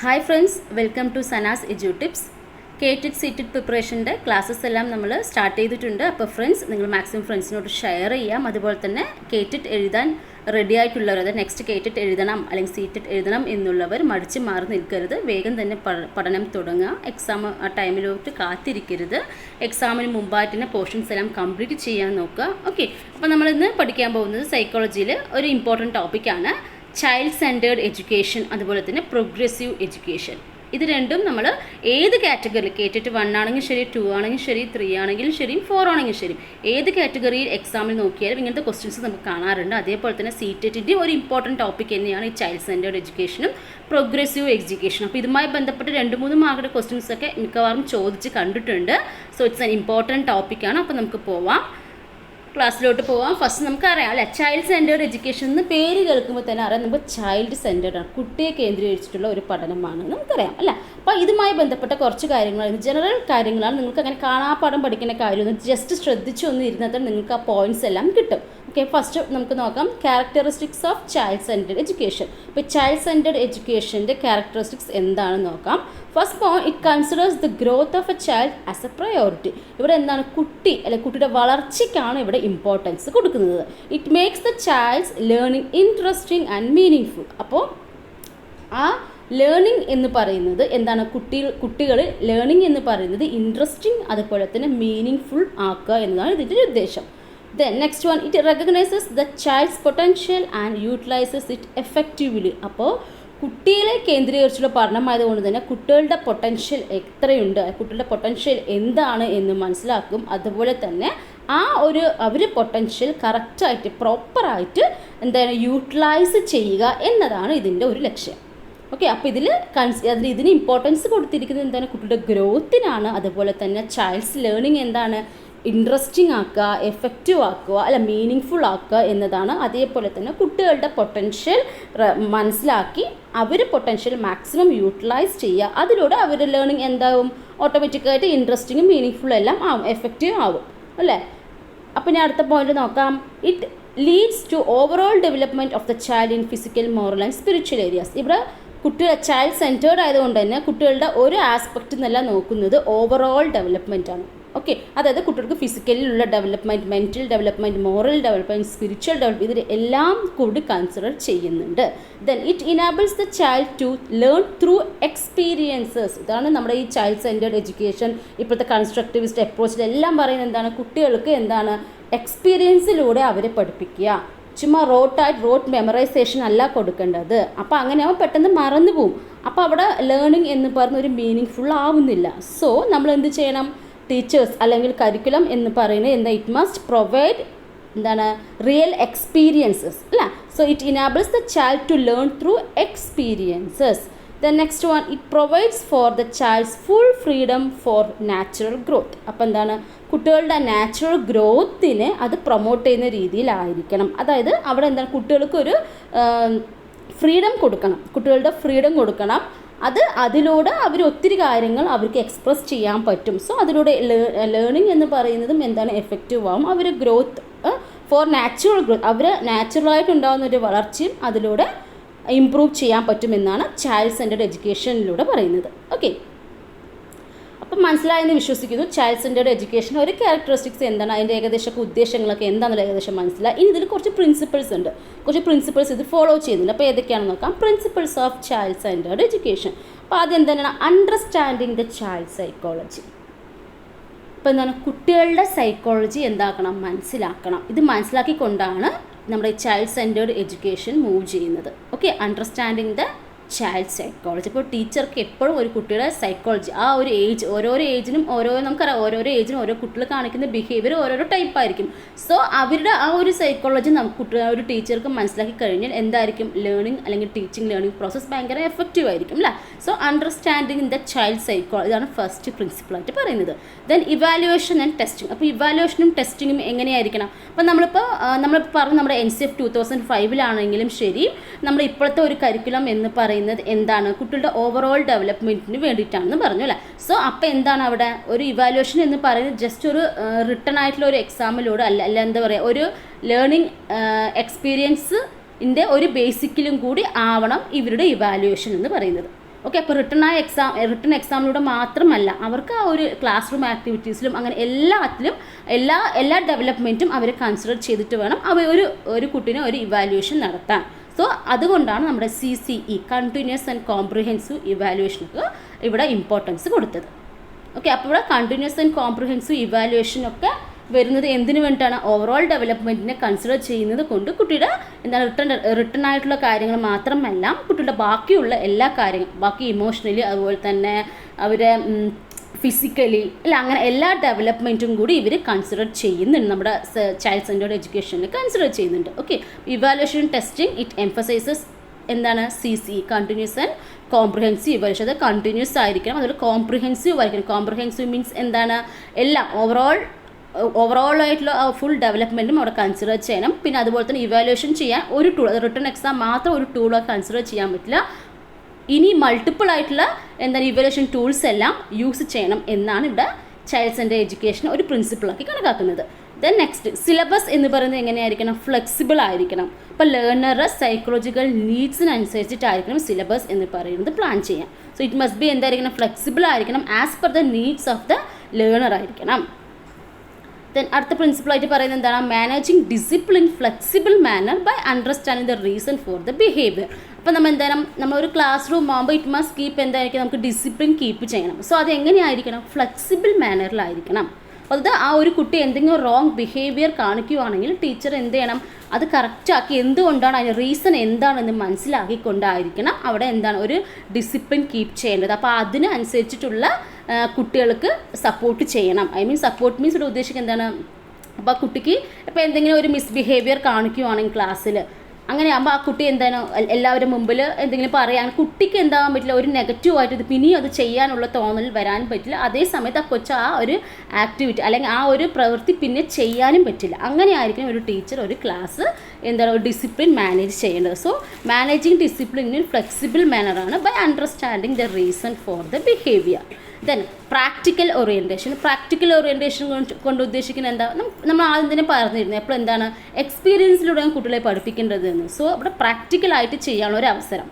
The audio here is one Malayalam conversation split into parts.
Hi friends, welcome to Sanas edu tips. KTET CTET പ്രിപ്പറേഷൻ്റെ ക്ലാസ്സസ് എല്ലാം നമ്മൾ സ്റ്റാർട്ട് ചെയ്തിട്ടുണ്ട്. അപ്പോൾ ഫ്രണ്ട്സ്, നിങ്ങൾ മാക്സിമം ഫ്രണ്ട്സിനോട് ഷെയർ ചെയ്യാം. അതുപോലെ തന്നെ കേറ്റിഡ് എഴുതാൻ റെഡി ആയിട്ടുള്ളവർ, അതായത് നെക്സ്റ്റ് കേറ്റിഡ് എഴുതണം അല്ലെങ്കിൽ സീറ്റഡ് എഴുതണം എന്നുള്ളവർ മടിച്ച് മാറി നിൽക്കരുത്. വേഗം തന്നെ പഠനം തുടങ്ങുക. എക്സാം ആ ടൈമിലോട്ട് കാത്തിരിക്കരുത്. എക്സാമിന് മുമ്പായിട്ട് തന്നെ പോർഷൻസ് എല്ലാം കംപ്ലീറ്റ് ചെയ്യാൻ നോക്കുക. ഓക്കെ, അപ്പോൾ നമ്മളിന്ന് പഠിക്കാൻ പോകുന്നത് സൈക്കോളജിയിൽ ഒരു ഇമ്പോർട്ടൻറ്റ് ടോപ്പിക്കാണ് ചൈൽഡ് സെൻറ്റേർഡ് എഡ്യൂക്കേഷൻ, അതുപോലെ തന്നെ പ്രോഗ്രസീവ് എഡ്യൂക്കേഷൻ. ഇത് രണ്ടും നമ്മൾ ഏത് കാറ്റഗറിയിൽ, കേറ്റിട്ട് 1 ആണെങ്കിലും ശരി, 2 ആണെങ്കിലും ശരി, 3 ആണെങ്കിലും ശരി, 4 ആണെങ്കിലും ശരി, ഏത് കാറ്റഗറിയിൽ എക്സാമിൽ നോക്കിയാലും ഇങ്ങനത്തെ ക്വസ്റ്റ്യൻസ് നമുക്ക് കാണാറുണ്ട്. അതേപോലെ തന്നെ സീറ്ററ്റിൻ്റെ ഒരു ഇമ്പോർട്ടൻറ്റ് ടോപ്പിക് തന്നെയാണ് ഈ ചൈൽഡ് സെൻറ്റേർഡ് എഡ്യൂക്കേഷനും പ്രോഗ്രസീവ് എഡ്യൂക്കേഷനും. അപ്പോൾ ഇതുമായി ബന്ധപ്പെട്ട് 2-3 മാർക്കിൻ്റെ ക്വസ്റ്റ്യൻസ് ഒക്കെ മിക്കവാറും ചോദിച്ച് കണ്ടിട്ടുണ്ട്. സോ ഇറ്റ്സ് ആൻ ഇമ്പോർട്ടൻറ്റ് ടോപ്പിക്കാണ്. അപ്പോൾ നമുക്ക് പോവാം, ക്ലാസ്സിലോട്ട് പോകാം. ഫസ്റ്റ് നമുക്കറിയാം അല്ലേ, ചൈൽഡ് സെൻറ്റേർഡ് എഡ്യൂക്കേഷൻ എന്ന് പേര് കേൾക്കുമ്പോൾ തന്നെ അറിയാം നമുക്ക് ചൈൽഡ് സെൻറ്റേർഡ് ആണ്, കുട്ടിയെ കേന്ദ്രീകരിച്ചിട്ടുള്ള ഒരു പഠനമാണെന്ന് നമുക്കറിയാം അല്ല. അപ്പോൾ ഇതുമായി ബന്ധപ്പെട്ട കുറച്ച് കാര്യങ്ങളാണ്, ജനറൽ കാര്യങ്ങളാണ്. നിങ്ങൾക്ക് അങ്ങനെ കാണാപ്പാഠം പഠിക്കേണ്ട കാര്യമൊന്നും, ജസ്റ്റ് ശ്രദ്ധിച്ചൊന്നും ഇരുന്നാൽ നിങ്ങൾക്ക് ആ പോയിന്റ്സ് എല്ലാം കിട്ടും. ഓക്കെ, ഫസ്റ്റ് നമുക്ക് നോക്കാം characteristics of child centred education. ഇപ്പോൾ ചൈൽഡ് സെൻറ്റേർഡ് എഡ്യൂക്കേഷൻ്റെ ക്യാരക്ടറിസ്റ്റിക്സ് എന്താണെന്ന് നോക്കാം. First point, it considers the growth of A child as A priority. ഇവിടെ എന്താണ്, കുട്ടി അല്ലെങ്കിൽ കുട്ടിയുടെ വളർച്ചയ്ക്കാണ് ഇവിടെ ഇമ്പോർട്ടൻസ് കൊടുക്കുന്നത്. It makes the child's learning interesting and meaning. അപ്പോൾ ആ ലേണിംഗ് എന്ന് പറയുന്നത് എന്താണ്, കുട്ടികൾ ലേണിംഗ് എന്ന് പറയുന്നത് ഇൻട്രസ്റ്റിംഗ് അതുപോലെ തന്നെ മീനിങ് ഫുൾ ആക്കുക എന്നതാണ് ഇതിൻ്റെ ഒരു ഉദ്ദേശം. Then next one, it recognizes the child's potential and utilizes it effectively. അപ്പോൾ കുട്ടികളെ കേന്ദ്രീകരിച്ചുള്ള പഠനമായതുകൊണ്ട് തന്നെ കുട്ടികളുടെ പൊട്ടൻഷ്യൽ എത്രയുണ്ട്, കുട്ടികളുടെ പൊട്ടൻഷ്യൽ എന്താണ് എന്ന് മനസ്സിലാക്കും. അതുപോലെ തന്നെ അവർ പൊട്ടൻഷ്യൽ കറക്റ്റായിട്ട് പ്രോപ്പറായിട്ട് എന്താണ് യൂട്ടിലൈസ് ചെയ്യുക എന്നതാണ് ഇതിൻ്റെ ഒരു ലക്ഷ്യം. ഓക്കെ, അപ്പോൾ ഇതിന് ഇമ്പോർട്ടൻസ് കൊടുത്തിരിക്കുന്നത് എന്താണ്, കുട്ടിയുടെ ഗ്രോത്തിനാണ്. അതുപോലെ തന്നെ ചൈൽഡ്സ് ലേണിംഗ് എന്താണ്, ഇൻട്രസ്റ്റിംഗ് ആക്കുക, എഫക്റ്റീവ് ആക്കുക, അല്ല മീനിങ് ഫുൾ ആക്കുക എന്നതാണ്. അതേപോലെ തന്നെ കുട്ടികളുടെ പൊട്ടൻഷ്യൽ മനസ്സിലാക്കി പൊട്ടൻഷ്യൽ മാക്സിമം യൂട്ടിലൈസ് ചെയ്യുക. അതിലൂടെ അവരുടെ ലേണിംഗ് എന്താവും, ഓട്ടോമാറ്റിക്കായിട്ട് ഇൻട്രസ്റ്റിങ്ങും മീനിങ് ഫുൾ എല്ലാം ആവും, എഫക്റ്റീവ് ആവും അല്ലേ. അപ്പോൾ ഞാൻ അടുത്ത പോയിന്റ് നോക്കാം. It leads to overall development of the child in physical, moral and spiritual areas. ഇവിടെ ചൈൽഡ് സെൻറ്റേർഡ് ആയതുകൊണ്ട് തന്നെ കുട്ടികളുടെ ഒരു ആസ്പെക്റ്റ് എന്നല്ല നോക്കുന്നത്, ഓവറോൾ ഡെവലപ്മെൻ്റ് ആണ്. ഓക്കെ, അതായത് കുട്ടികൾക്ക് ഫിസിക്കലിലുള്ള development, mental development, moral development, spiritual development, ഇതിൽ എല്ലാം കൂടി കൺസിഡർ ചെയ്യുന്നുണ്ട്. Then it enables the child to learn through experiences. ഇതാണ് നമ്മുടെ ഈ ചൈൽഡ് സെൻറ്റേർഡ് എഡ്യൂക്കേഷൻ, ഇപ്പോഴത്തെ കൺസ്ട്രക്റ്റിവിസ്റ്റ് അപ്രോച്ചിലെല്ലാം പറയുന്നത് എന്താണ്, കുട്ടികൾക്ക് എന്താണ് എക്സ്പീരിയൻസിലൂടെ അവരെ പഠിപ്പിക്കുക. ചുമ്മാ റോട്ട് മെമ്മറൈസേഷൻ അല്ല കൊടുക്കേണ്ടത്. അപ്പോൾ അങ്ങനെ അവൻ പെട്ടെന്ന് മറന്നു പോവും. അപ്പോൾ അവിടെ ലേണിംഗ് എന്ന് പറഞ്ഞ ഒരു മീനിങ് ഫുൾ ആവുന്നില്ല. സോ നമ്മൾ എന്ത് ചെയ്യണം, ടീച്ചേഴ്സ് അല്ലെങ്കിൽ കരിക്കുലം എന്ന് പറയുന്നത് എന്താ, ഇറ്റ് മസ്റ്റ് പ്രൊവൈഡ് എന്താണ് റിയൽ എക്സ്പീരിയൻസസ് അല്ല. So it enables the child to learn through experiences. The next one, it provides for the child's full freedom for natural growth. അപ്പോൾ എന്താണ്, കുട്ടികളുടെ നാച്ചുറൽ ഗ്രോത്തിനെ അത് പ്രൊമോട്ട് ചെയ്യുന്ന രീതിയിലായിരിക്കണം. അതായത് അവിടെ എന്താണ്, കുട്ടികൾക്കൊരു ഫ്രീഡം കൊടുക്കണം, കുട്ടികളുടെ ഫ്രീഡം കൊടുക്കണം. അതിലൂടെ അവർ ഒത്തിരി കാര്യങ്ങൾ അവർക്ക് എക്സ്പ്രസ് ചെയ്യാൻ പറ്റും. സോ അതിലൂടെ ലേണിംഗ് എന്ന് പറയുന്നതും എന്താണ് എഫക്റ്റീവ് ആവും. അവർ ഗ്രോത്ത് ഫോർ നാച്ചുറൽ ഗ്രോത്ത്, അവർ നാച്ചുറലായിട്ട് ഉണ്ടാകുന്ന ഒരു വളർച്ചയും അതിലൂടെ ഇംപ്രൂവ് ചെയ്യാൻ പറ്റുമെന്നാണ് ചൈൽഡ് സെൻറ്റേർഡ് എഡ്യൂക്കേഷനിലൂടെ പറയുന്നത്. ഓക്കെ, അപ്പം മനസ്സിലായെന്ന് വിശ്വസിക്കുന്നു. ചൈൽഡ് സെൻറ്റേർഡ് എഡ്യൂക്കേഷൻ ഒരു ക്യാരക്ടറിസ്റ്റിക്സ് എന്താണ്, അതിൻ്റെ ഏകദേശം ഉദ്ദേശങ്ങളൊക്കെ എന്താണെന്നുള്ള ഏകദേശം മനസ്സിലായി. ഇനി ഇതിൽ കുറച്ച് പ്രിൻസിപ്പിൾസ് ഇത് ഫോളോ ചെയ്യുന്നുണ്ട്. അപ്പോൾ ഏതൊക്കെയാണെന്ന് നോക്കാം. Principles of child centred education. അപ്പോൾ ആദ്യം എന്താണ്, അണ്ടർസ്റ്റാൻഡിങ് ദ ചൈൽഡ് സൈക്കോളജി. അപ്പോൾ എന്താണ്, കുട്ടികളുടെ സൈക്കോളജി എന്താക്കണം, മനസ്സിലാക്കണം. ഇത് മനസ്സിലാക്കിക്കൊണ്ടാണ് നമ്മുടെ ചൈൽഡ് സെൻറ്റേർഡ് എഡ്യൂക്കേഷൻ മൂവ് ചെയ്യുന്നത്. Okay, understanding the child psychology. ഇപ്പോൾ ടീച്ചർക്ക് എപ്പോഴും ഒരു കുട്ടിയുടെ സൈക്കോളജി, ആ ഒരു ഏജ്, ഓരോരോ ഏജിനും നമുക്കറിയാം, ഓരോരോ ഏജിനും ഓരോ കുട്ടികൾ കാണിക്കുന്ന ബിഹേവിയർ ഓരോരോ ടൈപ്പായിരിക്കും. സോ അവരുടെ ആ ഒരു സൈക്കോളജി ഒരു ടീച്ചർക്ക് മനസ്സിലാക്കി കഴിഞ്ഞാൽ എന്തായിരിക്കും, ലേണിംഗ് അല്ലെങ്കിൽ ലേണിംഗ് പ്രോസസ്സ് ഭയങ്കര എഫക്റ്റീവ് ആയിരിക്കും അല്ലേ. So understanding the child psychology ഇതാണ് ഫസ്റ്റ് പ്രിൻസിപ്പിളായിട്ട് പറയുന്നത്. Then evaluation and testing. അപ്പോൾ ഇവാലുവേഷനും ടെസ്റ്റിങ്ങും എങ്ങനെയായിരിക്കണം, അപ്പോൾ നമ്മളിപ്പോൾ പറഞ്ഞു നമ്മുടെ NCF 2005 ശരി, നമ്മൾ ഇപ്പോഴത്തെ ഒരു കരിക്കുലം എന്ന് പറയുന്നത് എന്താണ്, കുട്ടികളുടെ ഓവറോൾ ഡെവലപ്മെൻറ്റിന് വേണ്ടിയിട്ടാണെന്ന് പറഞ്ഞു അല്ലേ. സോ അപ്പോൾ എന്താണ് അവിടെ ഒരു ഇവാലുവേഷൻ എന്ന് പറയുന്നത് ജസ്റ്റ് ഒരു റിട്ടൺ ആയിട്ടുള്ള ഒരു എക്സാമിലൂടെ അല്ല എന്താ പറയുക, ഒരു ലേണിംഗ് എക്സ്പീരിയൻസ് ഒരു ബേസിക്കിലും കൂടി ആവണം ഇവരുടെ ഇവാലുവേഷൻ എന്ന് പറയുന്നത്. ഓക്കെ. അപ്പോൾ റിട്ടൺ എക്സാമിലൂടെ മാത്രമല്ല, അവർക്ക് ആ ഒരു ക്ലാസ് റൂം ആക്ടിവിറ്റീസിലും അങ്ങനെ എല്ലാത്തിലും എല്ലാ ഡെവലപ്മെൻറ്റും അവർ കൺസിഡർ ചെയ്തിട്ട് വേണം ഒരു കുട്ടീനെ ഒരു ഇവാലുവേഷൻ നടത്താൻ. സോ അതുകൊണ്ടാണ് നമ്മുടെ CCE കണ്ടിന്യൂസ് ആൻഡ് കോംപ്രിഹെൻസീവ് ഇവാലുവേഷനൊക്കെ ഇവിടെ ഇമ്പോർട്ടൻസ് കൊടുത്തത്. ഓക്കെ. അപ്പോൾ ഇവിടെ കണ്ടിന്യൂസ് ആൻഡ് കോംപ്രിഹെൻസീവ് ഇവാലുവേഷനൊക്കെ വരുന്നത് എന്തിനു വേണ്ടിയിട്ടാണ്? ഓവറോൾ ഡെവലപ്മെൻറ്റിനെ കൺസിഡർ ചെയ്യുന്നത് കൊണ്ട് കുട്ടിയുടെ റിട്ടൺ ആയിട്ടുള്ള കാര്യങ്ങൾ മാത്രമല്ല, കുട്ടിയുടെ ബാക്കിയുള്ള എല്ലാ കാര്യങ്ങളും, ബാക്കി ഇമോഷണലി അതുപോലെ തന്നെ അവരെ ഫിസിക്കലി അല്ല, അങ്ങനെ എല്ലാ ഡെവലപ്മെൻറ്റും കൂടി ഇവർ കൺസിഡർ ചെയ്യുന്നുണ്ട്, നമ്മുടെ ചൈൽഡ് സെൻറ്റേർഡ് എഡ്യൂക്കേഷനിൽ കൺസിഡർ ചെയ്യുന്നുണ്ട്. Okay. Evaluation testing it emphasises എന്താണ്? CCE continuous and comprehensive evaluation. അത് കണ്ടിന്യൂസ് ആയിരിക്കണം, അതുപോലെ കോംപ്രിഹെൻസീവ് ആയിരിക്കണം. കോംപ്രിഹെൻസീവ് മീൻസ് എന്താണ്? എല്ലാം ഓവറോൾ ആയിട്ടുള്ള ഫുൾ ഡെവലപ്മെൻറ്റും അവിടെ കൺസിഡർ ചെയ്യണം. പിന്നെ അതുപോലെ തന്നെ ഇവാലുവേഷൻ ചെയ്യാൻ ഒരു ടൂൾ, അത് റിട്ടൺ എക്സാം മാത്രം ഒരു ടൂളായി കൺസിഡർ ചെയ്യാൻ പറ്റില്ല. ഇനി മൾട്ടിപ്പിൾ ആയിട്ടുള്ള ഇവാലുവേഷൻ ടൂൾസ് എല്ലാം യൂസ് ചെയ്യണം എന്നാണ് ഇവിടെ ചൈൽഡ് സെൻറ്റർ എഡ്യൂക്കേഷൻ ഒരു പ്രിൻസിപ്പിളാക്കി കണക്കാക്കുന്നത്. ദെൻ നെക്സ്റ്റ്, സിലബസ് എന്ന് പറയുന്നത് എങ്ങനെയായിരിക്കണം? ഫ്ലെക്സിബിൾ ആയിരിക്കണം. അപ്പോൾ ലേണറുടെ സൈക്കോളജിക്കൽ നീഡ്സിനനുസരിച്ചിട്ടായിരിക്കണം സിലബസ് എന്ന് പറയുന്നത് പ്ലാൻ ചെയ്യാം. സോ ഇറ്റ് മസ്റ്റ് ബി എന്തായിരിക്കണം? ഫ്ലെക്സിബിൾ ആയിരിക്കണം, as per the needs of the learner ആയിരിക്കണം. ദെൻ അടുത്ത പ്രിൻസിപ്പിളായിട്ട് പറയുന്നത് എന്താണ്? Managing discipline flexible manner by understanding the reason for the behaviour. അപ്പോൾ നമ്മളൊരു ക്ലാസ് റൂം ആകുമ്പോൾ ഇറ്റ് മസ്റ്റ് കീപ്പ് എന്തായിരിക്കും? നമുക്ക് ഡിസിപ്ലിൻ കീപ്പ് ചെയ്യണം. സോ അത് എങ്ങനെയായിരിക്കണം? ഫ്ലെക്സിബിൾ മാനറിലായിരിക്കണം. അത് ആ ഒരു കുട്ടി എന്തെങ്കിലും റോങ് ബിഹേവിയർ കാണിക്കുകയാണെങ്കിൽ ടീച്ചർ എന്ത് ചെയ്യണം? അത് കറക്റ്റാക്കി എന്തുകൊണ്ടാണ്, അതിന് റീസൺ എന്താണെന്ന് മനസ്സിലാക്കിക്കൊണ്ടായിരിക്കണം അവിടെ ഒരു ഡിസിപ്ലിൻ കീപ്പ് ചെയ്യേണ്ടത്. അപ്പോൾ അതിനനുസരിച്ചിട്ടുള്ള കുട്ടികൾക്ക് സപ്പോർട്ട് ചെയ്യണം. സപ്പോർട്ട് മീൻസ് ഇവിടെ ഉദ്ദേശിക്കുന്നത് എന്താണ്? അപ്പോൾ ആ കുട്ടിക്ക് ഇപ്പോൾ എന്തെങ്കിലും ഒരു മിസ്ബിഹേവിയർ കാണിക്കുകയാണെങ്കിൽ ക്ലാസ്സിൽ, അങ്ങനെ ആകുമ്പോൾ ആ കുട്ടി എല്ലാവരും മുമ്പിൽ എന്തെങ്കിലും പറയാൻ കുട്ടിക്ക് എന്താകാൻ പറ്റില്ല, ഒരു നെഗറ്റീവായിട്ട് ഇത് പിന്നെയും അത് ചെയ്യാനുള്ള തോന്നൽ വരാൻ പറ്റില്ല. അതേ സമയത്ത് ആ കൊച്ച് ആ ഒരു ആക്ടിവിറ്റി അല്ലെങ്കിൽ ആ ഒരു പ്രവൃത്തി പിന്നെ ചെയ്യാനും പറ്റില്ല. അങ്ങനെ ആയിരിക്കും ഒരു ടീച്ചർ ഒരു ക്ലാസ് ഒരു ഡിസിപ്ലിൻ മാനേജ് ചെയ്യേണ്ടത്. So managing discipline in flexible മാനറാണ് by understanding the reason for the behaviour. Then practical orientation. Practical orientation കൊണ്ട് ഉദ്ദേശിക്കുന്നത് എന്താ? നമ്മൾ ആദ്യം തന്നെ പറഞ്ഞിരുന്നത് എപ്പോൾ എക്സ്പീരിയൻസിലൂടെയാണ് കുട്ടികളെ പഠിപ്പിക്കേണ്ടത് എന്ന്. സോ അവിടെ പ്രാക്ടിക്കലായിട്ട് ചെയ്യാനുള്ള ഒരു അവസരം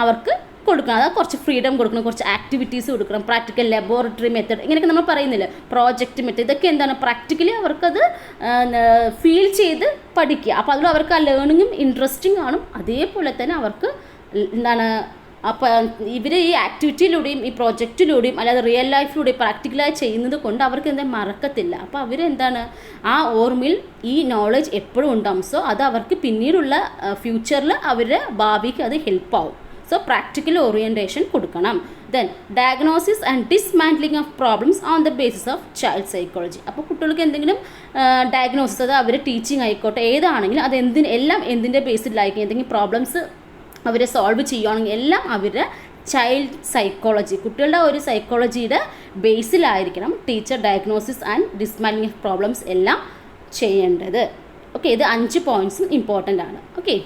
അവർക്ക് കൊടുക്കണം. അതായത് കുറച്ച് ഫ്രീഡം കൊടുക്കണം, കുറച്ച് ആക്ടിവിറ്റീസ് കൊടുക്കണം, പ്രാക്ടിക്കൽ ലബോറട്ടറി മെത്തേഡ് ഇങ്ങനെയൊക്കെ നമ്മൾ പറയുന്നില്ല, പ്രോജക്റ്റ് മെത്തേഡ്, ഇതൊക്കെ പ്രാക്ടിക്കലി അവർക്കത് ഫീൽ ചെയ്ത് പഠിക്കുക. അപ്പോൾ അതിൽ അവർക്ക് ആ ലേണിങ്ങും ഇൻട്രസ്റ്റിംഗ് ആണ്. അതേപോലെ തന്നെ അവർക്ക് അപ്പോൾ ഇവർ ഈ ആക്ടിവിറ്റിയിലൂടെയും ഈ പ്രോജക്റ്റിലൂടെയും അല്ലാതെ റിയൽ ലൈഫിലൂടെയും പ്രാക്ടിക്കലായി ചെയ്യുന്നത് കൊണ്ട് അവർക്ക് മറക്കത്തില്ല. അപ്പോൾ ആ ഓർമ്മയിൽ ഈ നോളജ് എപ്പോഴും ഉണ്ടാവും. സോ അത് അവർക്ക് പിന്നീടുള്ള ഫ്യൂച്ചറിൽ അവരുടെ ഭാവിക്ക് അത് ഹെൽപ്പാവും. സോ പ്രാക്ടിക്കൽ ഓറിയൻറ്റേഷൻ കൊടുക്കണം. Then diagnosis and dismantling of problems on the basis of child psychology. അപ്പോൾ കുട്ടികൾക്ക് എന്തെങ്കിലും ഡയഗ്നോസിസ്, അത് അവർ ടീച്ചിങ് ആയിക്കോട്ടെ ഏതാണെങ്കിലും അത് എന്തിൻ്റെ ബേസിലായിരിക്കും, എന്തെങ്കിലും പ്രോബ്ലംസ് അവരെ സോൾവ് ചെയ്യുകയാണെങ്കിൽ എല്ലാം അവരുടെ ചൈൽഡ് സൈക്കോളജി, കുട്ടികളുടെ ഒരു സൈക്കോളജിയുടെ ബേസിലായിരിക്കണം teacher diagnosis and dismantling of problems എല്ലാം ചെയ്യേണ്ടത്. ഓക്കെ. ഇത് 5 പോയിൻറ്റ്സും ഇമ്പോർട്ടൻ്റ് ആണ്. ഓക്കെ.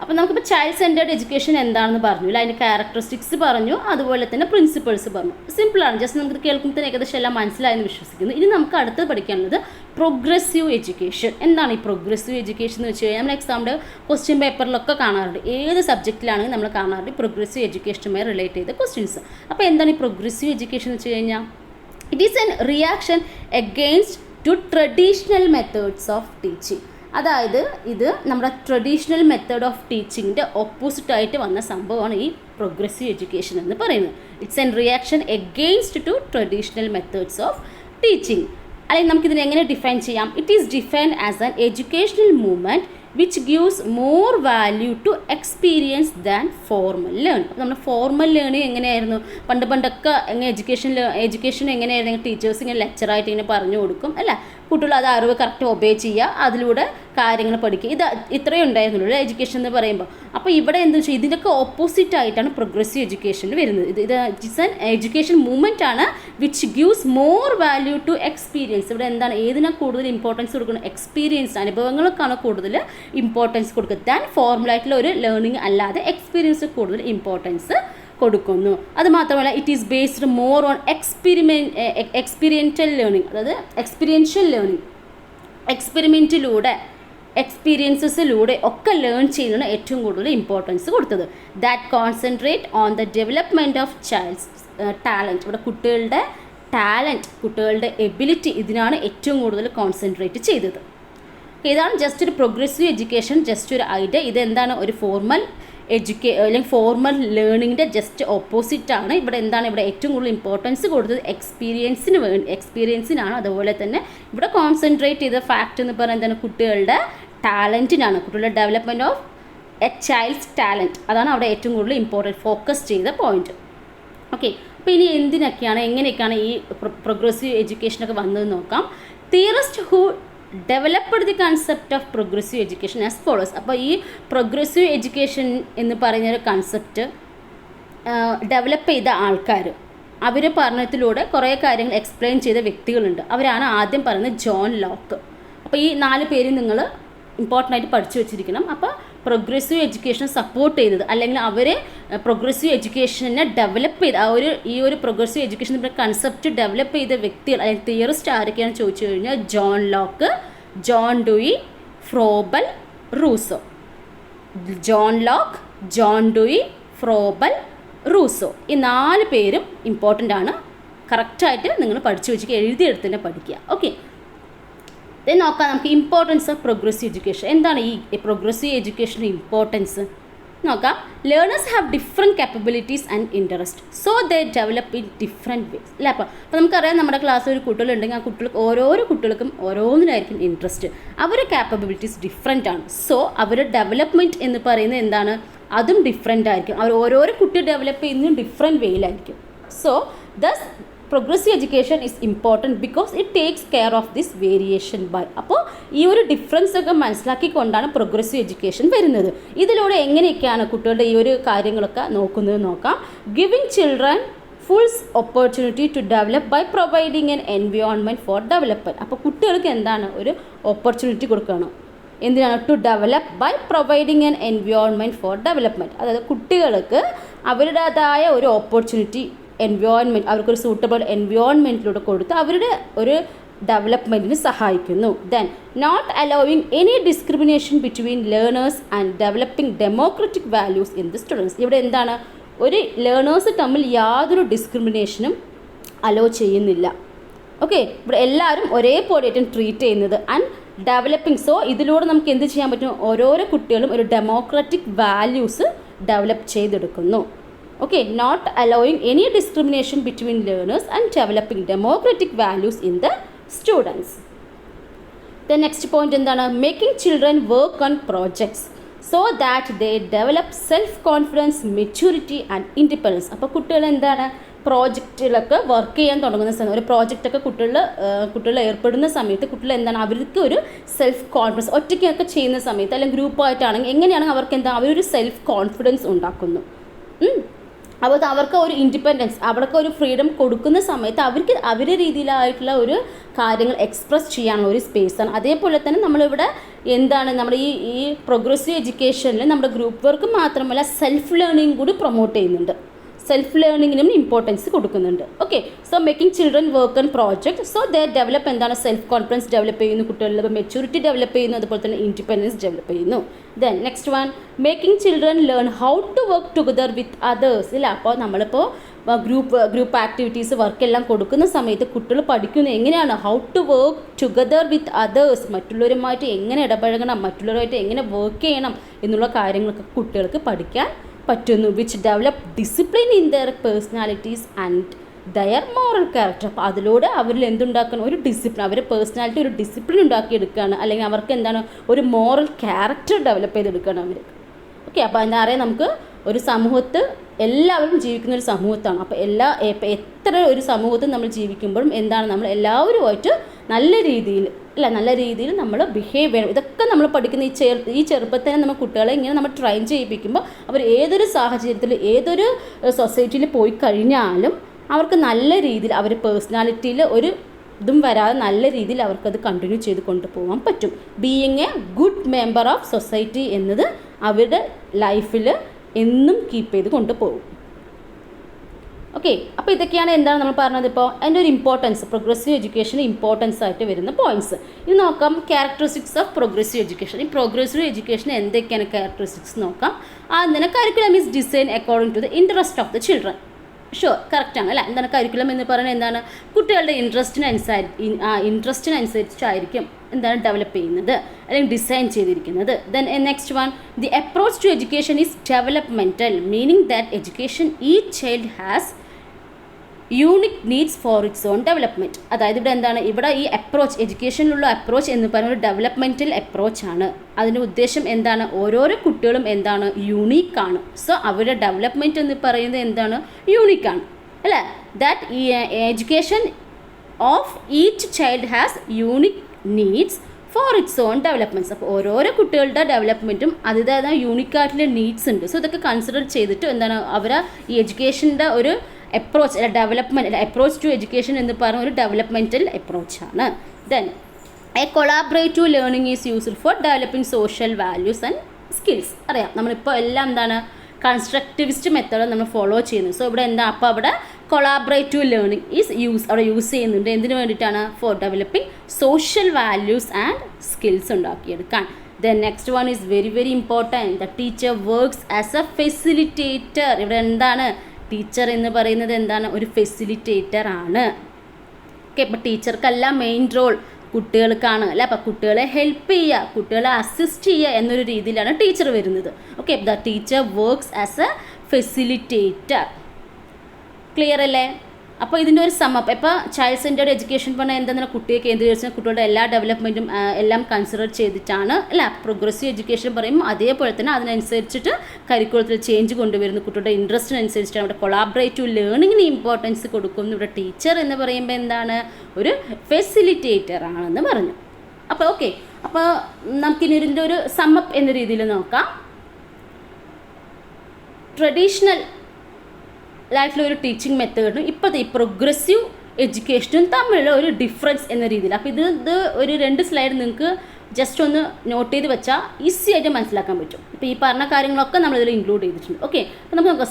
അപ്പോൾ നമുക്കിപ്പോൾ ചൈൽഡ് സെൻറ്റേർഡ് എഡ്യൂക്കേഷൻ എന്താണെന്ന് പറഞ്ഞു, അതിൻ്റെ ക്യാരക്ടറിസ്റ്റിക്സ് പറഞ്ഞു, അതുപോലെ തന്നെ പ്രിൻസിപ്പിൾസ് പറഞ്ഞു. സിമ്പിളാണ്, ജസ്റ്റ് നമുക്ക് കേൾക്കുമ്പോൾ തന്നെ ഏകദേശം എല്ലാം മനസ്സിലായെന്ന് വിശ്വസിക്കുന്നു. ഇനി നമുക്ക് അടുത്ത് പഠിക്കാനുള്ളത് പ്രോഗ്രസീവ് എഡ്യൂക്കേഷൻ. എന്താണ് ഈ പ്രോഗ്രസീവ് എഡ്യൂക്കേഷൻ എന്ന് വെച്ച് കഴിഞ്ഞാൽ നമ്മൾ എക്സാമിൻ്റെ ക്വസ്റ്റ്യൻ പേപ്പറിലൊക്കെ കാണാറുണ്ട്, ഏത് സബ്ജക്റ്റിലാണെങ്കിൽ നമ്മൾ കാണാറുണ്ട് പ്രോഗ്രസീവ് എഡ്യൂക്കേഷനുമായി റിലേറ്റ് ചെയ്ത ക്വസ്റ്റ്യൻസ്. അപ്പോൾ എന്താണ് ഈ പ്രോഗ്രസീവ് എഡ്യൂക്കേഷൻ എന്ന് വെച്ച് കഴിഞ്ഞാൽ? It is an reaction against to traditional methods of teaching. അതായത് ഇത് നമ്മുടെ ട്രഡീഷണൽ മെത്തേഡ് ഓഫ് ടീച്ചിങ്ങിൻ്റെ ഓപ്പോസിറ്റായിട്ട് വന്ന സംഭവമാണ് ഈ പ്രോഗ്രസീവ് എഡ്യൂക്കേഷൻ എന്ന് പറയുന്നത്. It's an reaction against to traditional methods of teaching. അല്ലെങ്കിൽ നമുക്കിതിനെ എങ്ങനെ ഡിഫൈൻ ചെയ്യാം? It is defined as an educational movement which gives more value to experience than formal learning. അപ്പോൾ നമ്മുടെ ഫോർമൽ ലേണിംഗ് എങ്ങനെയായിരുന്നു? പണ്ടൊക്കെ എഡ്യൂക്കേഷൻ എങ്ങനെയായിരുന്നു? ടീച്ചേഴ്സ് ഇങ്ങനെ ലെക്ചറായിട്ട് ഇങ്ങനെ പറഞ്ഞു കൊടുക്കും അല്ല, കുട്ടികൾ അത് അറിവ് കറക്റ്റ് ഒബേ ചെയ്യുക, അതിലൂടെ കാര്യങ്ങൾ പഠിക്കുക. ഇത്രയേ ഉണ്ടായിരുന്നുള്ളൂ എഡ്യൂക്കേഷൻ എന്ന് പറയുമ്പോൾ. അപ്പോൾ ഇവിടെ എന്താ വെച്ചാൽ ഇതിൻ്റെയൊക്കെ ഓപ്പോസിറ്റ് ആയിട്ടാണ് പ്രോഗ്രസീവ് എഡ്യൂക്കേഷനിൽ വരുന്നത്. ഇത് ഇറ്റ്സ് ആൻ എഡ്യൂക്കേഷൻ മൂവ്മെൻറ്റ് ആണ് which gives more value to experience. ഇവിടെ എന്താണ്, ഏതിനാണ് കൂടുതൽ ഇമ്പോർട്ടൻസ് കൊടുക്കുന്നത്? എക്സ്പീരിയൻസ്, അനുഭവങ്ങൾക്കാണ് കൂടുതൽ ഇമ്പോർട്ടൻസ് കൊടുക്കുക ദാൻ ഫോർമലായിട്ടുള്ള ഒരു ലേണിംഗ് അല്ലാതെ എക്സ്പീരിയൻസ് കൂടുതൽ ഇമ്പോർട്ടൻസ് കൊടുക്കുന്നു. അതുമാത്രമല്ല it is based more on experiential learning. അതായത് എക്സ്പീരിയൻഷ്യൽ ലേണിംഗ്, എക്സ്പെരിമെൻറ്റിലൂടെ എക്സ്പീരിയൻസസിലൂടെ ഒക്കെ ലേൺ ചെയ്യുന്നതിന് ഏറ്റവും കൂടുതൽ ഇമ്പോർട്ടൻസ് കൊടുത്തത്. That concentrate on the development of child's talent. ഇവിടെ കുട്ടികളുടെ ടാലൻറ്റ്, കുട്ടികളുടെ എബിലിറ്റി, ഇതിനാണ് ഏറ്റവും കൂടുതൽ കോൺസെൻട്രേറ്റ് ചെയ്തത്. ഇതാണ് ജസ്റ്റ് ഒരു പ്രോഗ്രസീവ് എഡ്യൂക്കേഷൻ, ജസ്റ്റ് ഒരു ഐഡിയ. ഇതെന്താണ്, ഒരു ഫോർമൽ അല്ലെങ്കിൽ ഫോർമൽ ലേണിങ്ങിൻ്റെ ജസ്റ്റ് ഓപ്പോസിറ്റാണ്. ഇവിടെ എന്താണ്, ഇവിടെ ഏറ്റവും കൂടുതൽ ഇമ്പോർട്ടൻസ് കൊടുത്തത് എക്സ്പീരിയൻസിനാണ്. അതുപോലെ തന്നെ ഇവിടെ കോൺസെൻട്രേറ്റ് ചെയ്ത ഫാക്റ്റ് എന്ന് പറയുന്നത് എന്താണ്, കുട്ടികളുടെ ടാലൻറ്റിനാണ്, കുട്ടികളുടെ development of A child's talent. അതാണ് അവിടെ ഏറ്റവും കൂടുതൽ ഇമ്പോർട്ടൻറ്റ് ഫോക്കസ് ചെയ്ത പോയിന്റ്. ഓക്കെ, അപ്പോൾ ഇനി എങ്ങനെയൊക്കെയാണ് ഈ പ്രോഗ്രസീവ് എഡ്യൂക്കേഷനൊക്കെ വന്നതെന്ന് നോക്കാം. Theorist who developed the concept of progressive education as follows. അപ്പോൾ ഈ പ്രോഗ്രസീവ് എഡ്യൂക്കേഷൻ എന്ന് പറയുന്നൊരു കൺസെപ്റ്റ് ഡെവലപ്പ് ചെയ്ത ആൾക്കാർ, അവർ പറഞ്ഞതിലൂടെ കുറേ കാര്യങ്ങൾ എക്സ്പ്ലെയിൻ ചെയ്ത വ്യക്തികളുണ്ട്. അവരാണ് ആദ്യം പറയുന്നത് ജോൺ ലോക്ക്. അപ്പോൾ ഈ 4 പേര് നിങ്ങൾ ഇമ്പോർട്ടൻ്റ് ആയിട്ട് പഠിച്ചു വെച്ചിരിക്കണം. അപ്പോൾ പ്രോഗ്രസീവ് എഡ്യൂക്കേഷൻ സപ്പോർട്ട് ചെയ്തത്, അല്ലെങ്കിൽ അവർ പ്രോഗ്രസീവ് എഡ്യൂക്കേഷനെ ഡെവലപ്പ് ചെയ്ത് ഈ ഒരു പ്രോഗ്രസീവ് എഡ്യൂക്കേഷൻ കൺസെപ്റ്റ് ഡെവലപ്പ് ചെയ്ത വ്യക്തികൾ അല്ലെങ്കിൽ തിയറിസ്റ്റ് ആരൊക്കെയാണെന്ന് ചോദിച്ചു കഴിഞ്ഞാൽ John Locke, John Dewey, Froebel, Rousseau. John Locke, John Dewey, Froebel, Rousseau, ഈ 4 പേരും ഇമ്പോർട്ടൻ്റ് ആണ്. കറക്റ്റായിട്ട് നിങ്ങൾ പഠിച്ചു വെച്ചിട്ട് എഴുതിയെടുത്ത് തന്നെ പഠിക്കുക. ഓക്കെ, ഇത് നോക്കാം നമുക്ക് ഇമ്പോർട്ടൻസ് ഓഫ് പ്രോഗ്രസീവ് എഡ്യൂക്കേഷൻ. എന്താണ് ഈ പ്രോഗ്രസീവ് എഡ്യൂക്കേഷൻ്റെ ഇമ്പോർട്ടൻസ് നോക്കാം. Learners have different capabilities and interest, so they develop in different ways. അല്ലേ? അപ്പോൾ നമുക്കറിയാം, നമ്മുടെ ക്ലാസ്സിൽ ഒരു കുട്ടികളുണ്ടെങ്കിൽ ആ കുട്ടികൾക്ക് ഓരോരോ കുട്ടികൾക്കും ഓരോന്നിനായിരിക്കും ഇൻട്രസ്റ്റ്. അവരുടെ കാപ്പബിലിറ്റീസ് ഡിഫറെൻ്റ് ആണ്. സോ അവരുടെ ഡെവലപ്മെൻറ്റ് എന്ന് പറയുന്നത് എന്താണ്, അതും ഡിഫറെൻ്റ് ആയിരിക്കും. അവർ ഓരോരോ കുട്ടി ഡെവലപ്പ് ചെയ്യുന്നതും ഡിഫറെൻറ്റ് വേയിലായിരിക്കും. So thus progressive education is important because it takes care of this variation by. അപ്പോൾ ഈ ഒരു ഡിഫറൻസ് ഒക്കെ മനസ്സിലാക്കിക്കൊണ്ടാണ് പ്രോഗ്രസീവ് എഡ്യൂക്കേഷൻ വരുന്നത്. ഇതിലൂടെ എങ്ങനെയൊക്കെയാണ് കുട്ടികളുടെ ഈ ഒരു കാര്യങ്ങളൊക്കെ നോക്കാം. Giving children full opportunity to develop by providing an environment for development. അപ്പോൾ കുട്ടികൾക്ക് എന്താണ്, ഒരു ഓപ്പർച്യൂണിറ്റി കൊടുക്കണം. എന്തിനാണ്, to develop by providing an environment for development. അതായത് കുട്ടികൾക്ക് അവരുടേതായ ഒരു ഓപ്പർച്യൂണിറ്റി, എൻവയോൺമെൻറ്റ്, അവർക്കൊരു സൂട്ടബിൾ എൻവയോൺമെൻറ്റിലൂടെ കൊടുത്ത് അവരുടെ ഒരു ഡെവലപ്മെൻറ്റിന് സഹായിക്കുന്നു. Then not allowing any discrimination between learners and developing democratic values in the students. ഇവിടെ എന്താണ്, ഒരു ലേണേഴ്സ് തമ്മിൽ യാതൊരു ഡിസ്ക്രിമിനേഷനും അലോ ചെയ്യുന്നില്ല. ഓക്കെ, ഇവിടെ എല്ലാവരും ഒരേപോലെയായിട്ടും ട്രീറ്റ് ചെയ്യുന്നത്. ആൻഡ് ഡെവലപ്പിംഗ്, സോ ഇതിലൂടെ നമുക്ക് എന്ത് ചെയ്യാൻ പറ്റും, ഓരോരോ കുട്ടികളും ഒരു ഡെമോക്രാറ്റിക് വാല്യൂസ് ഡെവലപ്പ് ചെയ്തെടുക്കുന്നു. Okay, not allowing any discrimination between learners and developing democratic values in the students. The next point എന്താണ്, making children work on projects so that they develop self-confidence, maturity and independence. അപ്പോൾ കുട്ടികൾ എന്താണ്, പ്രോജക്റ്റിലൊക്കെ വർക്ക് ചെയ്യാൻ തുടങ്ങുന്ന സമയം, ഒരു പ്രോജക്റ്റൊക്കെ കുട്ടികൾ ഏർപ്പെടുന്ന സമയത്ത് കുട്ടികൾ എന്താണ്, അവർക്ക് ഒരു സെൽഫ് കോൺഫിഡൻസ്, ഒറ്റയ്ക്കൊക്കെ ചെയ്യുന്ന സമയത്ത് അല്ലെങ്കിൽ ഗ്രൂപ്പായിട്ടാണെങ്കിൽ എങ്ങനെയാണെങ്കിൽ അവർക്ക് എന്താ, അവരൊരു സെൽഫ് കോൺഫിഡൻസ് ഉണ്ടാക്കുന്നു. അപ്പോൾ അവർക്ക് ഒരു ഇൻഡിപെൻഡൻസ്, അവർക്ക് ഒരു ഫ്രീഡം കൊടുക്കുന്ന സമയത്ത് അവർക്ക് അവരുടെ രീതിയിലായിട്ടുള്ള ഒരു കാര്യങ്ങൾ എക്സ്പ്രസ് ചെയ്യാനുള്ള ഒരു സ്പേസാണ്. അതേപോലെ തന്നെ നമ്മളിവിടെ എന്താണ്, നമ്മുടെ ഈ പ്രോഗ്രസീവ് എഡ്യൂക്കേഷനിൽ നമ്മുടെ ഗ്രൂപ്പ് വർക്ക് മാത്രമല്ല സെൽഫ് ലേണിംഗ് കൂടി പ്രൊമോട്ട് ചെയ്യുന്നുണ്ട്. സെൽഫ് ലേണിങ്ങിനും ഇമ്പോർട്ടൻസ് കൊടുക്കുന്നുണ്ട്. Okay, so making children work on project, so they develop എന്താണ്, സെൽഫ് കോൺഫിഡൻസ് ഡെവലപ്പ് ചെയ്യുന്നു, കുട്ടികളുടെ മെച്യൂരിറ്റി ഡെവലപ്പ് ചെയ്യുന്നു, അതുപോലെ തന്നെ ഇൻഡിപെൻഡൻസ് ഡെവലപ്പ് ചെയ്യുന്നു. Then next one, making children learn how to work together with others. ഇല്ല, അപ്പോൾ നമ്മളിപ്പോൾ ഗ്രൂപ്പ് ആക്ടിവിറ്റീസ് വർക്കെല്ലാം കൊടുക്കുന്ന സമയത്ത് കുട്ടികൾ പഠിക്കുന്നത് എങ്ങനെയാണ്, how to work together with others, മറ്റുള്ളവരുമായിട്ട് എങ്ങനെ ഇടപഴകണം, മറ്റുള്ളവരുമായിട്ട് എങ്ങനെ വർക്ക് ചെയ്യണം എന്നുള്ള കാര്യങ്ങളൊക്കെ കുട്ടികൾക്ക് പഠിക്കാൻ പറ്റുന്നു. Which develop discipline in there personalities and their moral character. അപ്പോൾ അതിലൂടെ അവരിൽ എന്തുണ്ടാക്കണം, ഒരു ഡിസിപ്ലിൻ, അവരുടെ പേഴ്സണാലിറ്റി ഒരു ഡിസിപ്ലിൻ ഉണ്ടാക്കിയെടുക്കുകയാണ്, അല്ലെങ്കിൽ അവർക്ക് എന്താണ്, ഒരു മോറൽ ക്യാരക്ടർ ഡെവലപ്പ് ചെയ്തെടുക്കുകയാണ് അവർ. ഓക്കെ, അപ്പോൾ എന്താ പറയുക, നമുക്ക് ഒരു സമൂഹത്ത് എല്ലാവരും ജീവിക്കുന്ന ഒരു സമൂഹത്താണ്. അപ്പോൾ എത്ര ഒരു സമൂഹത്തിൽ നമ്മൾ ജീവിക്കുമ്പോഴും എന്താണ്, നമ്മൾ എല്ലാവരുമായിട്ട് നല്ല രീതിയിൽ നമ്മൾ ബിഹേവ് ചെയ്യണം. ഇതൊക്കെ നമ്മൾ പഠിക്കുന്ന ഈ ചെറുപ്പത്തിൽ തന്നെ നമ്മൾ കുട്ടികളെ ഇങ്ങനെ നമ്മൾ ട്രെയിൻ ചെയ്യിപ്പിക്കുമ്പോൾ അവർ ഏതൊരു സാഹചര്യത്തിൽ ഏതൊരു സൊസൈറ്റിയിൽ പോയി കഴിഞ്ഞാലും അവർക്ക് നല്ല രീതിയിൽ അവർ പേഴ്സണാലിറ്റിയിൽ ഒരു ഇതും വരാതെ നല്ല രീതിയിൽ അവർക്കത് കണ്ടിന്യൂ ചെയ്ത് കൊണ്ടുപോകാൻ പറ്റും. Being A good member of society എന്നത് അവരുടെ ലൈഫിൽ എന്നും കീപ്പ് ചെയ്ത് കൊണ്ടുപോകും. ഓക്കെ, അപ്പോൾ ഇതൊക്കെയാണ് എന്താണ് നമ്മൾ പറഞ്ഞത് ഇപ്പോൾ അതിൻ്റെ ഒരു ഇമ്പോർട്ടൻസ്, പ്രോഗ്രസീവ് എഡ്യൂക്കേഷന് ഇമ്പോർട്ടൻസ് ആയിട്ട് വരുന്ന പോയിന്റ്സ്. ഇനി നോക്കാം ക്യാരക്ടറിസ്റ്റിക്സ് ഓഫ് പ്രോഗ്രസീവ് എഡ്യൂക്കേഷൻ. ഈ പ്രോഗ്രസീവ് എഡ്യൂക്കേഷൻ എന്തൊക്കെയാണ് ക്യാരക്ടറിസ്റ്റിക്സ് നോക്കാം. ആദ്യം തന്നെ curriculum is design according to the interest of the children. Sure, കറക്റ്റാണ് അല്ലേ. എന്താണ് കരിക്കുലം എന്ന് പറയുന്നത്? എന്താണ് കുട്ടികളുടെ ഇൻട്രസ്റ്റിനനുസരിച്ചായിരിക്കും എന്താണ് ഡെവലപ്പ് ചെയ്യുന്നത് അല്ലെങ്കിൽ ഡിസൈൻ ചെയ്തിരിക്കുന്നത്. Then next one, the approach to education is developmental, meaning that education each child has unique needs for its own development. അതായത് ഇവിടെ എന്താണ്, ഇവിടെ ഈ അപ്രോച്ച്, എഡ്യൂക്കേഷനിലുള്ള അപ്രോച്ച് എന്ന് പറയുന്നത് ഒരു ഡെവലപ്മെൻറ്റൽ അപ്രോച്ചാണ്. അതിൻ്റെ ഉദ്ദേശം എന്താണ്? ഓരോരോ കുട്ടികളും എന്താണ് യൂണീക്കാണ്. സോ അവരുടെ ഡെവലപ്മെൻറ്റ് എന്ന് പറയുന്നത് എന്താണ്? യൂണീക്കാണ് അല്ലേ. ദാറ്റ് ഈ education of each child has unique needs for its on developments. അപ്പോൾ ഓരോരോ കുട്ടികളുടെ ഡെവലപ്മെൻറ്റും അതിൻ്റേതായ യൂണിക്കായിട്ടുള്ള നീഡ്സ് ഉണ്ട്. സോ ഇതൊക്കെ കൺസിഡർ ചെയ്തിട്ട് എന്താണ് അവരെ ഈ എഡ്യൂക്കേഷൻ്റെ ഒരു അപ്രോച്ച് അല്ല ഡെവലപ്മെൻറ്റ് അപ്രോച്ച് ടു എഡ്യൂക്കേഷൻ എന്ന് പറയുന്ന ഒരു ഡെവലപ്മെൻറ്റൽ അപ്രോച്ചാണ്. Then a collaborative learning is used for developing social values and skills. അറിയാം നമ്മളിപ്പോൾ എല്ലാം എന്താണ് കൺസ്ട്രക്റ്റിവിസ്റ്റ് മെത്തേഡ് നമ്മൾ ഫോളോ ചെയ്യുന്നത്. സോ ഇവിടെ എന്താ, അപ്പോൾ അവിടെ കൊളാബറേറ്റീവ് ലേണിംഗ് ഈസ് അവിടെ യൂസ് ചെയ്യുന്നുണ്ട്. എന്തിനു വേണ്ടിയിട്ടാണ്? For developing social values and skills ഉണ്ടാക്കിയെടുക്കാൻ. Then next one is very very important, the teacher works as a facilitator. ഇവിടെ എന്താണ് ടീച്ചർ എന്ന് പറയുന്നത്? എന്താണ്? ഒരു ഫെസിലിറ്റേറ്റർ ആണ്. ഓക്കെ, അപ്പോൾ ടീച്ചർക്കല്ല മെയിൻ റോൾ, കുട്ടികൾക്കാണ് അല്ലേ. അപ്പോൾ കുട്ടികളെ ഹെൽപ്പ് ചെയ്യുക, കുട്ടികളെ അസിസ്റ്റ് ചെയ്യുക എന്നൊരു രീതിയിലാണ് ടീച്ചർ വരുന്നത്. Okay, the teacher works as a facilitator. Clear അല്ലേ? അപ്പോൾ ഇതിൻ്റെ ഒരു സമപ്പ്, ഇപ്പോൾ ചൈൽഡ് സെൻറ്റേർഡ് എഡ്യൂക്കേഷൻ പറഞ്ഞാൽ എന്താണെന്ന് കുട്ടിയെ കേന്ദ്രീകരിച്ച് കുട്ടികളുടെ എല്ലാ ഡെവലപ്മെൻറ്റും എല്ലാം കൺസിഡർ ചെയ്തിട്ടാണ് അല്ല. പ്രോഗ്രസീവ് എഡ്യൂക്കേഷൻ പറയുമ്പോൾ അതേപോലെ തന്നെ അതിനനുസരിച്ചിട്ട് കരിക്കുലത്തിൽ ചേഞ്ച് കൊണ്ടുവരുന്നു. കുട്ടികളുടെ ഇൻട്രസ്റ്റിനനുസരിച്ചിട്ടാണ് ഇവിടെ കൊളാബറേറ്റീവ് ലേണിങ്ങിന് ഇമ്പോർട്ടൻസ് കൊടുക്കുന്നു. ഇവിടെ ടീച്ചർ എന്ന് പറയുമ്പോൾ എന്താണ്? ഒരു ഫെസിലിറ്റേറ്റർ ആണെന്ന് പറഞ്ഞു. അപ്പോൾ ഓക്കെ, അപ്പോൾ നമുക്കിനി ഇതിൻ്റെ ഒരു സമപ്പ് എന്ന രീതിയിൽ നോക്കാം. ട്രഡീഷണൽ ലൈഫിലൊരു ടീച്ചിങ് മെത്തേഡും ഇപ്പോഴത്തെ ഈ പ്രോഗ്രസീവ് എഡ്യൂക്കേഷനും തമ്മിലുള്ള ഒരു ഡിഫറൻസ് എന്ന രീതിയിൽ. അപ്പോൾ ഇത് ഒരു 2 സ്ലൈഡ് നിങ്ങൾക്ക് ജസ്റ്റ് ഒന്ന് നോട്ട് ചെയ്ത് വെച്ചാൽ ഈസി ആയിട്ട് മനസ്സിലാക്കാൻ പറ്റും. ഇപ്പോൾ ഈ പറഞ്ഞ കാര്യങ്ങളൊക്കെ നമ്മളിതിൽ ഇൻക്ലൂഡ് ചെയ്തിട്ടുണ്ട്. ഓക്കെ, അപ്പോൾ നമുക്ക് നോക്കാം.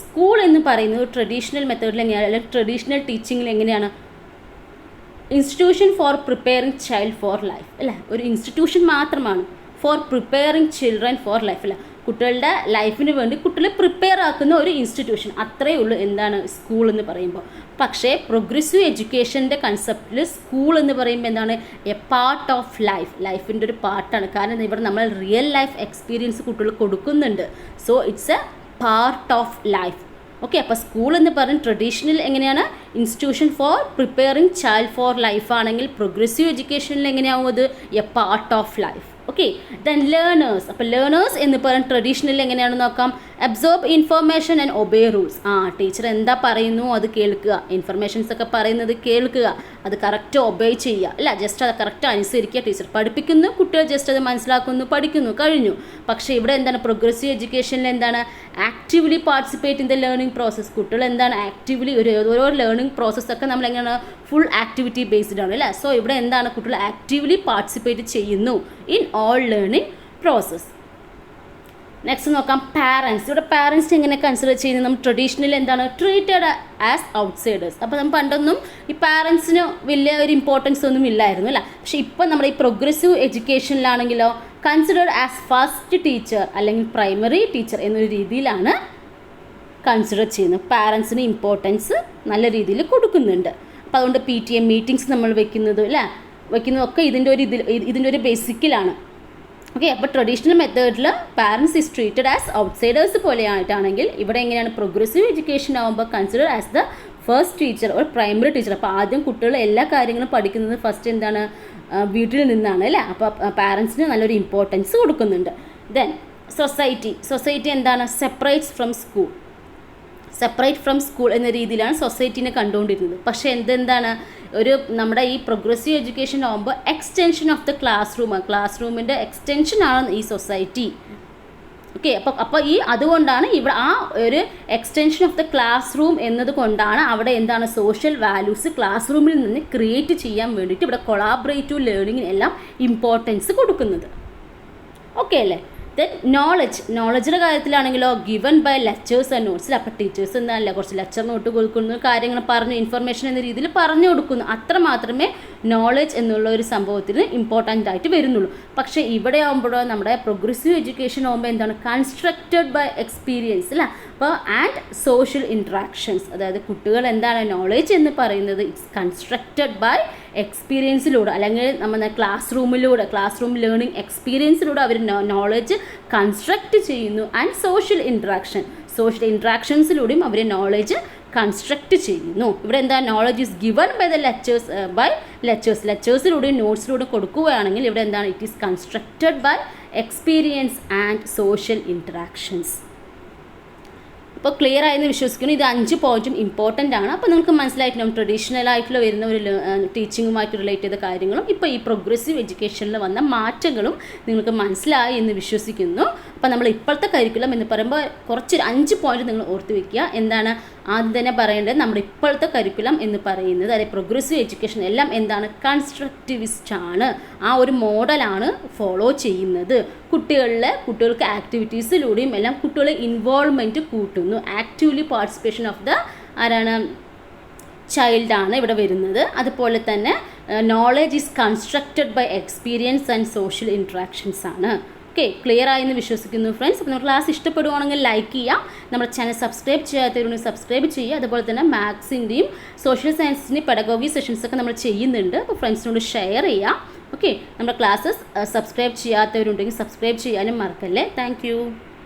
സ്കൂൾ എന്ന് പറയുന്നത് ട്രഡീഷണൽ മെത്തേഡിൽ എങ്ങനെയാണ് അല്ലെങ്കിൽ ട്രഡീഷണൽ ടീച്ചിങ്ങിൽ എങ്ങനെയാണ്? Institution for preparing child for life അല്ലേ. ഒരു ഇൻസ്റ്റിറ്റ്യൂഷൻ മാത്രമാണ് four preparing children four life അല്ല. കുട്ടികളുടെ ലൈഫിന് വേണ്ടി കുട്ടികളെ പ്രിപ്പയർ ആക്കുന്ന ഒരു ഇൻസ്റ്റിറ്റ്യൂഷൻ, അത്രയേ ഉള്ളൂ എന്താണ് സ്കൂൾ എന്ന് പറയുമ്പോൾ. പക്ഷേ പ്രോഗ്രസീവ് എഡ്യൂക്കേഷൻ്റെ കൺസെപ്റ്റിൽ സ്കൂൾ എന്ന് പറയുമ്പോൾ എന്താണ്? എ പാർട്ട് ഓഫ് ലൈഫിൻ്റെ ഒരു പാർട്ടാണ്. കാരണം ഇവിടെ നമ്മൾ റിയൽ ലൈഫ് എക്സ്പീരിയൻസ് കുട്ടികൾ കൊടുക്കുന്നുണ്ട്. So it's A part of life. Okay, അപ്പോൾ സ്കൂൾ എന്ന് പറയുന്നത് ട്രഡീഷണൽ എങ്ങനെയാണ്? Institution for preparing child for life ആണെങ്കിൽ പ്രോഗ്രസീവ് എഡ്യൂക്കേഷനിൽ എങ്ങനെയാവും അത്? A part of life. Okay, then learners. അപ്പോൾ ലേണേഴ്സ് എന്ന് പറയുന്നത് ട്രഡീഷണലി എങ്ങനെയാണെന്ന് നോക്കാം. Absorb information and obey rules. Teacher എന്താ പറയുന്നു അത് കേൾക്കുക, ഇൻഫർമേഷൻസ് ഒക്കെ പറയുന്നത് കേൾക്കുക, അത് കറക്റ്റ് ഒബേ ചെയ്യുക അല്ല, ജസ്റ്റ് അത് കറക്റ്റ് അനുസരിക്കുക. ടീച്ചർ പഠിപ്പിക്കുന്നു, കുട്ടികൾ ജസ്റ്റ് അത് മനസ്സിലാക്കുന്നു, പഠിക്കുന്നു, കഴിഞ്ഞു. പക്ഷേ ഇവിടെ എന്താണ് പ്രോഗ്രസീവ് എഡ്യൂക്കേഷനിൽ എന്താണ്? Actively participate in the learning process. കുട്ടികൾ എന്താണ് ആക്റ്റീവ്ലി ഓരോ ലേണിംഗ് പ്രോസസ്സൊക്കെ നമ്മൾ എങ്ങനെയാണ്? ഫുൾ ആക്ടിവിറ്റി ബേസ്ഡ് ആണ് അല്ലേ. സോ ഇവിടെ എന്താണ്? കുട്ടികൾ ആക്റ്റീവ്ലി പാർട്ടിസിപ്പേറ്റ് ചെയ്യുന്നു in all learning process. Next നോക്കാം പാരൻസ്. ഇവിടെ പാരൻസ് എങ്ങനെ കൺസിഡർ ചെയ്യുന്നത്? നമ്മൾ ട്രഡീഷണലി എന്താണ്? Treated as outsiders. അപ്പോൾ നമ്മൾ പണ്ടൊന്നും ഈ പാരൻസിന് വലിയ ഒരു ഇമ്പോർട്ടൻസ് ഒന്നും ഇല്ലായിരുന്നു അല്ല. പക്ഷേ ഇപ്പോൾ നമ്മുടെ ഈ പ്രോഗ്രസീവ് എഡ്യൂക്കേഷനിലാണെങ്കിലോ കൺസിഡർഡ് ആസ് ഫസ്റ്റ് ടീച്ചർ അല്ലെങ്കിൽ പ്രൈമറി ടീച്ചർ എന്നൊരു രീതിയിലാണ് കൺസിഡർ ചെയ്യുന്നത്. പാരൻസിന് ഇമ്പോർട്ടൻസ് നല്ല രീതിയിൽ കൊടുക്കുന്നുണ്ട്. അപ്പോൾ അതുകൊണ്ട് PTA മീറ്റിംഗ്സ് നമ്മൾ വെക്കുന്നതൊക്കെ ഇതിൻ്റെ ഒരു ബേസിക്കിലാണ്. ഓക്കെ, അപ്പോൾ ട്രഡീഷണൽ മെത്തേഡിൽ parents is treated as outsiders പോലെയായിട്ടാണെങ്കിൽ ഇവിടെ എങ്ങനെയാണ്? പ്രോഗ്രസീവ് എഡ്യൂക്കേഷൻ ആകുമ്പോൾ consider as the first teacher ഒരു പ്രൈമറി ടീച്ചർ. അപ്പോൾ ആദ്യം കുട്ടികൾ എല്ലാ കാര്യങ്ങളും പഠിക്കുന്നത് ഫസ്റ്റ് എന്താണ്? വീട്ടിൽ നിന്നാണ് അല്ലേ. അപ്പോൾ പാരൻസിന് നല്ലൊരു ഇമ്പോർട്ടൻസ് കൊടുക്കുന്നുണ്ട്. ദെൻ സൊസൈറ്റി എന്താണ്? സെപ്പറേറ്റ്സ് ഫ്രം സ്കൂൾ എന്ന രീതിയിലാണ് സൊസൈറ്റീനെ കണ്ടുകൊണ്ടിരുന്നത്. പക്ഷേ എന്താണ് ഒരു നമ്മുടെ ഈ പ്രോഗ്രസീവ് എഡ്യൂക്കേഷൻ ആകുമ്പോൾ എക്സ്റ്റൻഷൻ ഓഫ് ദ ക്ലാസ് റൂമിൻ്റെ എക്സ്റ്റൻഷനാണ് ഈ സൊസൈറ്റി. ഓക്കെ, അപ്പോൾ അതുകൊണ്ടാണ് ഇവിടെ ആ ഒരു extension of the classroom എന്നതുകൊണ്ടാണ് അവിടെ എന്താണ് സോഷ്യൽ വാല്യൂസ് ക്ലാസ് റൂമിൽ നിന്ന് ക്രിയേറ്റ് ചെയ്യാൻ വേണ്ടിയിട്ട് ഇവിടെ കൊളാബറേറ്റീവ് ലേണിങ്ങിന് എല്ലാം ഇമ്പോർട്ടൻസ് കൊടുക്കുന്നത്. ഓക്കെ അല്ലേ. ദെൻ നോളജിൻ്റെ കാര്യത്തിലാണെങ്കിലോ ഗിവൺ ബൈ ലെക്ചേഴ്സ് ആൻഡ് നോട്ട്സിൽ. അപ്പോൾ ടീച്ചേഴ്സ് എന്നല്ല കുറച്ച് ലെക്ചർ നോട്ട് കൊടുക്കുന്നു, കാര്യങ്ങൾ പറഞ്ഞു, ഇൻഫർമേഷൻ എന്ന രീതിയിൽ പറഞ്ഞു കൊടുക്കുന്നു. അത്ര മാത്രമേ നോളജ് എന്നുള്ള ഒരു സംഭവത്തിന് ഇമ്പോർട്ടൻ്റ് ആയിട്ട് വരുന്നുള്ളൂ. പക്ഷേ ഇവിടെ ആകുമ്പോഴോ നമ്മുടെ പ്രോഗ്രസീവ് എഡ്യൂക്കേഷൻ ആകുമ്പോൾ എന്താണ് കൺസ്ട്രക്റ്റഡ് ബൈ എക്സ്പീരിയൻസ് അല്ല. അപ്പോൾ ആൻഡ് സോഷ്യൽ ഇൻട്രാക്ഷൻസ്, അതായത് കുട്ടികൾ എന്താണ് നോളജ് എന്ന് പറയുന്നത് ഇറ്റ്സ് കൺസ്ട്രക്റ്റഡ് ബൈ എക്സ്പീരിയൻസിലൂടെ, അല്ലെങ്കിൽ നമ്മുടെ ക്ലാസ് റൂം ലേണിംഗ് എക്സ്പീരിയൻസിലൂടെ അവർ നോളജ് കൺസ്ട്രക്റ്റ് ചെയ്യുന്നു. ആൻഡ് സോഷ്യൽ ഇൻട്രാക്ഷൻസിലൂടെയും അവർ നോളജ് കൺസ്ട്രക്റ്റ് ചെയ്യുന്നു. ഇവിടെ എന്താ നോളജ് ഈസ് ഗിവൺ ബൈ ലെക്ചേഴ്സിലൂടെയും നോട്ട്സിലൂടെയും കൊടുക്കുകയാണെങ്കിൽ ഇവിടെ എന്താണ് it is constructed by experience and social interactions. അപ്പോൾ ക്ലിയർ ആയെന്ന് വിശ്വസിക്കുന്നു. ഇത് 5 പോയിന്റും ഇമ്പോർട്ടൻ്റ് ആണ്. അപ്പോൾ നിങ്ങൾക്ക് മനസ്സിലായിട്ടുണ്ടാവും ട്രഡീഷണൽ ആയിട്ടുള്ള വരുന്ന ഒരു ടീച്ചിങ്ങുമായിട്ട് റിലേറ്റ് ചെയ്ത കാര്യങ്ങളും ഇപ്പോൾ ഈ പ്രോഗ്രസീവ് എഡ്യൂക്കേഷനിൽ വന്ന മാറ്റങ്ങളും നിങ്ങൾക്ക് മനസ്സിലായി എന്ന് വിശ്വസിക്കുന്നു. അപ്പോൾ നമ്മൾ ഇപ്പോഴത്തെ കരിക്കുലം എന്ന് പറയുമ്പോൾ കുറച്ച് 5 പോയിന്റ് നിങ്ങൾ ഓർത്ത് വയ്ക്കുക. എന്താണ് ആദ്യം തന്നെ പറയേണ്ടത്, നമ്മുടെ ഇപ്പോഴത്തെ കരിക്കുലം എന്ന് പറയുന്നത് അതായത് പ്രോഗ്രസീവ് എഡ്യൂക്കേഷൻ എല്ലാം എന്താണ് കൺസ്ട്രക്റ്റിവിസ്റ്റ് ആണ്. ആ ഒരു മോഡലാണ് ഫോളോ ചെയ്യുന്നത്. കുട്ടികൾക്ക് ആക്ടിവിറ്റീസിലൂടെയും എല്ലാം കുട്ടികളെ ഇൻവോൾവ്മെൻറ്റ് കൂട്ടുന്നു. ആക്റ്റീവ്ലി പാർട്ടിസിപ്പേഷൻ ഓഫ് ദ ആരാണ് ചൈൽഡാണ് ഇവിടെ വരുന്നത്. അതുപോലെ തന്നെ knowledge is constructed by experience and social interactions ആണ്. ഓക്കെ, ക്ലിയർ ആയെന്ന് വിശ്വസിക്കുന്നു ഫ്രണ്ട്സ്. അപ്പോൾ നമ്മുടെ ക്ലാസ് ഇഷ്ടപ്പെടുവാണെങ്കിൽ ലൈക്ക് ചെയ്യാം, നമ്മുടെ ചാനൽ സബ്സ്ക്രൈബ് ചെയ്യാത്തവരുണ്ടെങ്കിൽ സബ്സ്ക്രൈബ് ചെയ്യുക. അതുപോലെ തന്നെ മാത്സിൻ്റെയും സോഷ്യൽ സയൻസിൻ്റെയും പെഡഗോഗി സെഷൻസൊക്കെ നമ്മൾ ചെയ്യുന്നുണ്ട്. അപ്പോൾ ഫ്രണ്ട്സിനോട് ഷെയർ ചെയ്യാം. ഓക്കെ, നമ്മുടെ ക്ലാസ്സസ് സബ്സ്ക്രൈബ് ചെയ്യാത്തവരുണ്ടെങ്കിൽ സബ്സ്ക്രൈബ് ചെയ്യാനും മറക്കല്ലേ. താങ്ക്